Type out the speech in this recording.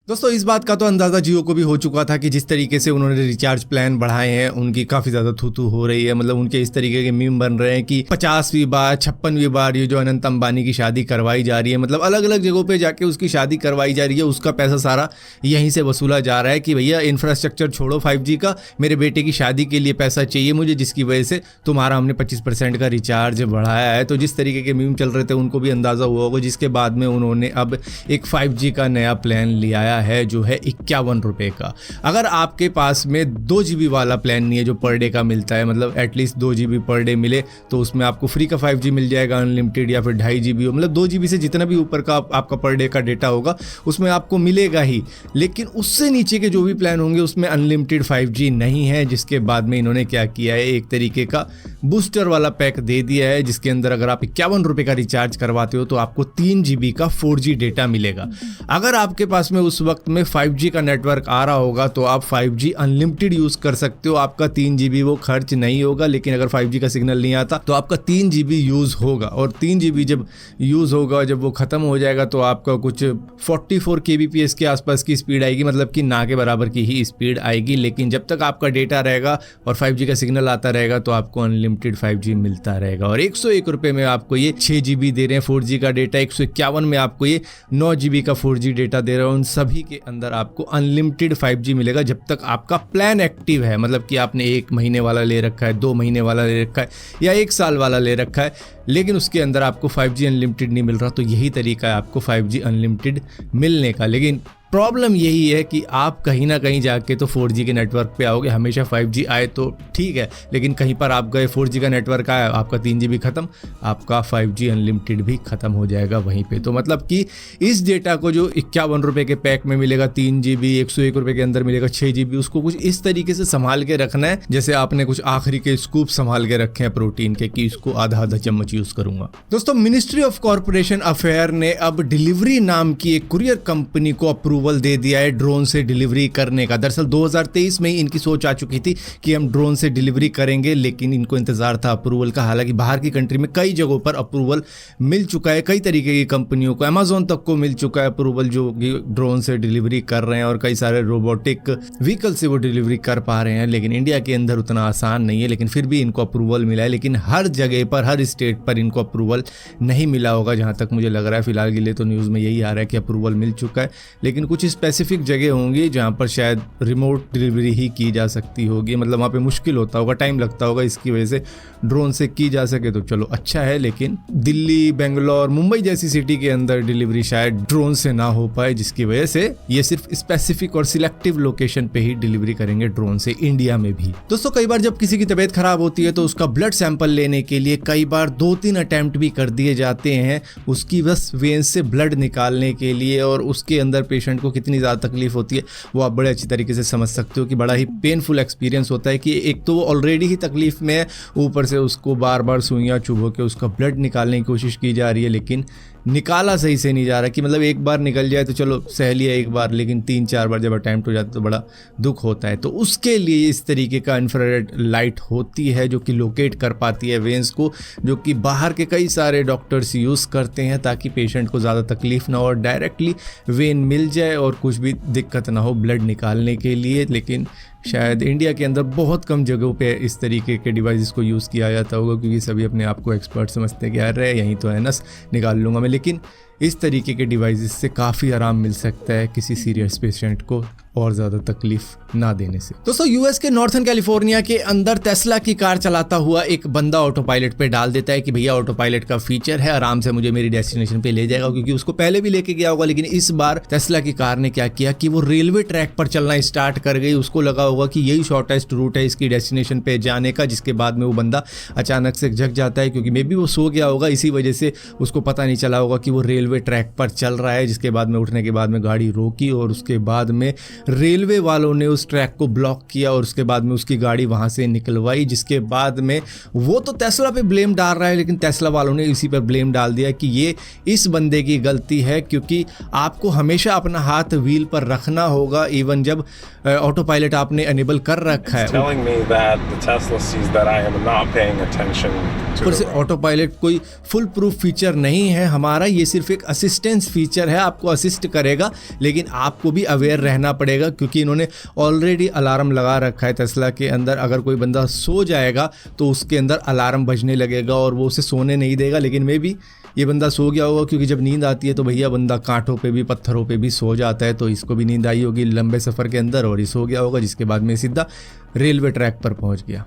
दोस्तों इस बात का तो अंदाज़ा जियो को भी हो चुका था कि जिस तरीके से उन्होंने रिचार्ज प्लान बढ़ाए हैं उनकी काफ़ी ज़्यादा थू हो रही है। मतलब उनके इस तरीके के मीम बन रहे हैं कि 50वीं बार 56वीं बार ये जो अनंत अंबानी की शादी करवाई जा रही है, मतलब अलग अलग जगहों पे जाके उसकी शादी करवाई जा रही है, उसका पैसा सारा यहीं से वसूला जा रहा है कि भैया इंफ्रास्ट्रक्चर छोड़ो 5G का, मेरे बेटे की शादी के लिए पैसा चाहिए मुझे, जिसकी वजह से तुम्हारा हमने 25% का रिचार्ज बढ़ाया है। तो जिस तरीके के मीम चल रहे थे उनको भी अंदाज़ा हुआ होगा, जिसके बाद में उन्होंने अब एक 5G का नया प्लान ले आया है जो है 51 रुपये का। अगर आपके पास में 2 GB वाला प्लान नहीं है जो पर डे का मिलता है, मतलब एटलीस्ट 2 GB पर डे मिले तो उसमें आपको फ्री का 5G मिल जाएगा अनलिमिटेड, या फिर 2.5 GB हो, मतलब 2 GB से जितना भी ऊपर का आपका पर डे का डेटा होगा उसमें आपको मिलेगा ही। लेकिन उससे नीचे के जो भी प्लान होंगे उसमें अनलिमिटेड 5G नहीं है। जिसके बाद में इन्होंने क्या किया है, एक तरीके का बूस्टर वाला पैक दे दिया है, जिसके अंदर अगर आप 51 रुपये का रिचार्ज करवाते हो तो आपको 3 GB का 4G डेटा मिलेगा। अगर आपके पास में उस वक्त में 5G का नेटवर्क आ रहा होगा तो आप 5G अनलिमिटेड यूज़ कर सकते हो, आपका 3 GB वो खर्च नहीं होगा। लेकिन अगर 5G का सिग्नल नहीं आता तो आपका 3 GB यूज़ होगा, और 3 GB जब यूज़ होगा, जब वो ख़त्म हो जाएगा तो आपका कुछ 44 kbps के आसपास की स्पीड आएगी, मतलब कि ना के बराबर की ही स्पीड आएगी। लेकिन जब तक आपका डेटा रहेगा और 5G का सिग्नल आता रहेगा तो आपको अनलिमिटेड 5G मिलता रहेगा। और 101 रुपये में आपको ये 6 GB दे रहे हैं 4G का डेटा, 151 में आपको ये 9 GB का 4G डेटा दे रहे हैं। उन सभी के अंदर आपको अनलिमिटेड 5G मिलेगा जब तक आपका प्लान एक्टिव है, मतलब कि आपने 1 महीने वाला ले रखा है, 2 महीने वाला ले रखा है या 1 साल वाला ले रखा है, लेकिन उसके अंदर आपको 5G अनलिमिटेड नहीं मिल रहा। तो यही तरीका है आपको 5G अनलिमिटेड मिलने का। लेकिन प्रॉब्लम यही है कि आप कहीं ना कहीं जाके तो 4G के नेटवर्क पे आओगे, हमेशा 5G आए तो ठीक है, लेकिन कहीं पर आप गए 4G का नेटवर्क आया, आपका 3 GB खत्म, आपका 5G अनलिमिटेड भी खत्म हो जाएगा वहीं पे। तो मतलब कि इस डेटा को जो 51 रुपये के पैक में मिलेगा 3 GB, 101 रुपये के अंदर मिलेगा 6 GB, उसको कुछ इस तरीके से संभाल के रखना है जैसे आपने कुछ आखिरी के स्कूप संभाल के रखे हैं प्रोटीन के, कि इसको आधा आधा चम्मच यूज़ करूंगा। दोस्तों मिनिस्ट्री ऑफ कॉरपोरेशन अफेयर ने अब डिलीवरी नाम की एक कुरियर कंपनी को अप्रूवल दे दिया है ड्रोन से डिलीवरी करने का। दरअसल 2023 में ही इनकी सोच आ चुकी थी कि हम ड्रोन से डिलीवरी करेंगे, लेकिन इनको इंतजार था अप्रूवल का। हालांकि बाहर की कंट्री में कई जगहों पर अप्रूवल मिल चुका है, कई तरीके की कंपनियों को, अमेजोन तक को मिल चुका है अप्रूवल जो ड्रोन से डिलीवरी कर रहे हैं, और कई सारे रोबोटिक व्हीकल से वो डिलीवरी कर पा रहे हैं। लेकिन इंडिया के अंदर उतना आसान नहीं है, लेकिन फिर भी इनको अप्रूवल मिला है। लेकिन हर जगह पर, हर स्टेट पर इनको अप्रूवल नहीं मिला होगा जहां तक मुझे लग रहा है। फिलहाल के लिए तो न्यूज़ में यही आ रहा है कि अप्रूवल मिल चुका है, लेकिन कुछ स्पेसिफिक जगह होंगी जहां पर शायद रिमोट डिलीवरी ही की जा सकती होगी, मतलब वहां पे मुश्किल होता होगा, टाइम लगता होगा, इसकी वजह से ड्रोन से की जा सके तो चलो अच्छा है। लेकिन दिल्ली, बेंगलोर, मुंबई जैसी सिटी के अंदर डिलीवरी शायद ड्रोन से ना हो पाए, जिसकी वजह से ये सिर्फ स्पेसिफिक और सिलेक्टिव लोकेशन पे ही डिलीवरी करेंगे ड्रोन से इंडिया में भी। दोस्तों कई बार जब किसी की तबीयत खराब होती है तो उसका ब्लड सैंपल लेने के लिए कई बार 2-3 अटेम्प्ट भी कर दिए जाते हैं उसकी बस वेन से ब्लड निकालने के लिए, और उसके अंदर पेशेंट को कितनी ज़्यादा तकलीफ होती है वो आप बड़े अच्छी तरीके से समझ सकते हो कि बड़ा ही पेनफुल एक्सपीरियंस होता है कि एक तो वो ऑलरेडी ही तकलीफ में है, ऊपर से उसको बार बार सुइयां चुभो के उसका ब्लड निकालने की कोशिश की जा रही है, लेकिन निकाला सही से नहीं जा रहा। कि मतलब एक बार निकल जाए तो चलो सह लिया एक बार, लेकिन 3-4 बार जब अटैम्प्ट हो जाता तो बड़ा दुख होता है। तो उसके लिए इस तरीके का इंफ्रारेड लाइट होती है जो कि लोकेट कर पाती है वेंस को, जो कि बाहर के कई सारे डॉक्टर्स यूज़ करते हैं ताकि पेशेंट को ज़्यादा तकलीफ ना हो और डायरेक्टली वेन मिल जाए और कुछ भी दिक्कत ना हो ब्लड निकालने के लिए। लेकिन शायद इंडिया के अंदर बहुत कम जगहों पे इस तरीके के डिवाइसेस को यूज़ किया जाता होगा, क्योंकि सभी अपने आप को एक्सपर्ट समझते हैं कि यार यहीं तो है नस निकाल लूँगा मैं। लेकिन इस तरीके के डिवाइसेस से काफ़ी आराम मिल सकता है किसी सीरियस पेशेंट को और ज़्यादा तकलीफ ना देने से। दोस्तों यूएस के नॉर्थन कैलिफोर्निया के अंदर टेस्ला की कार चलाता हुआ एक बंदा ऑटो पायलट पे डाल देता है कि भैया ऑटो पायलट का फीचर है, आराम से मुझे मेरी डेस्टिनेशन पे ले जाएगा, क्योंकि उसको पहले भी लेके गया होगा। लेकिन इस बार टेस्ला की कार ने क्या किया कि वो रेलवे ट्रैक पर चलना स्टार्ट कर गई। उसको लगा होगा कि यही शॉर्टेस्ट रूट है इसकी डेस्टिनेशन पे जाने का, जिसके बाद में वो बंदा अचानक से जग जाता है, क्योंकि मे बी वो सो गया होगा, इसी वजह से उसको पता नहीं चला होगा कि वो रेलवे ट्रैक पर चल रहा है। जिसके बाद में उठने के बाद में गाड़ी रोकी और उसके बाद में रेलवे वालों ने उस ट्रैक को ब्लॉक किया और उसके बाद में उसकी गाड़ी वहां से निकलवाई। जिसके बाद में वो तो टेस्ला पे ब्लेम डाल रहा है, लेकिन टेस्ला वालों ने इसी पर ब्लेम डाल दिया कि ये इस बंदे की गलती है, क्योंकि आपको हमेशा अपना हाथ व्हील पर रखना होगा इवन जब ऑटो पायलट आपने एनेबल कर रखा है। ऊपर से ऑटो पायलट कोई फुल प्रूफ फीचर नहीं है हमारा, ये सिर्फ एक एक असिस्टेंस फीचर है, आपको असिस्ट करेगा, लेकिन आपको भी अवेयर रहना पड़ेगा क्योंकि इन्होंने ऑलरेडी अलार्म लगा रखा है टेस्ला के अंदर। अगर कोई बंदा सो जाएगा तो उसके अंदर अलार्म बजने लगेगा और वो उसे सोने नहीं देगा। लेकिन मे बी ये बंदा सो गया होगा क्योंकि जब नींद आती है तो भैया बंदा कांटों पे भी पत्थरों पे भी सो जाता है, तो इसको भी नींद आई होगी लंबे सफ़र के अंदर और ये सो गया होगा, जिसके बाद में सीधा रेलवे ट्रैक पर पहुंच गया।